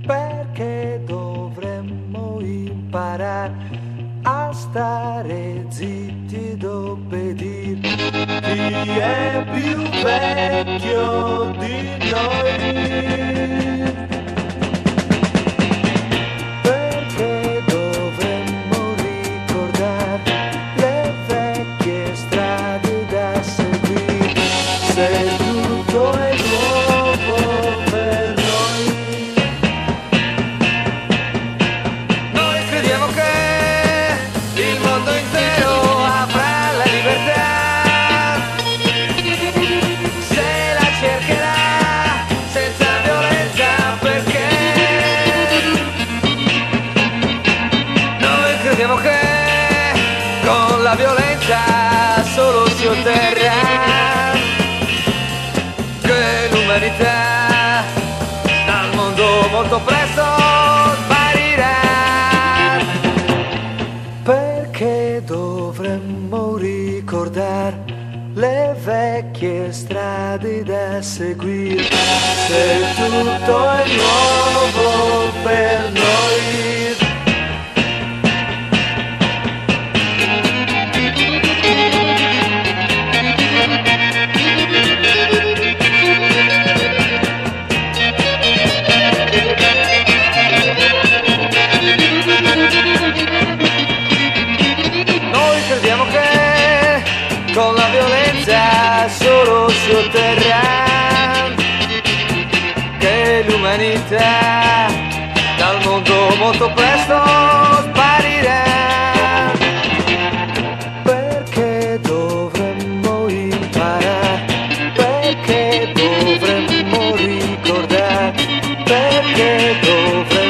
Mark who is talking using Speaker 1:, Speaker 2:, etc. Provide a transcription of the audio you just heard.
Speaker 1: perché dovremmo imparare a stare zitti ed obbedire. Chi è più vecchio di noi? Perché dovremmo ricordare le vecchie strade da seguire, se tutto è nuovo per noi. Noi crediamo che il mondo intero avrà la libertà, se la cercherà senza violenza, perché noi crediamo che con la violenza solo si otterrà che l'umanità dal mondo molto presto sparirà. Perché dovremmo ricordare le vecchie strade da seguire, se tutto è nuovo per noi. Noi crediamo che con la violenza solo si otterrà che l'umanità dal mondo molto presto sparirà. Perché dovremmo imparare, perché dovremmo ricordare, perché dovremmo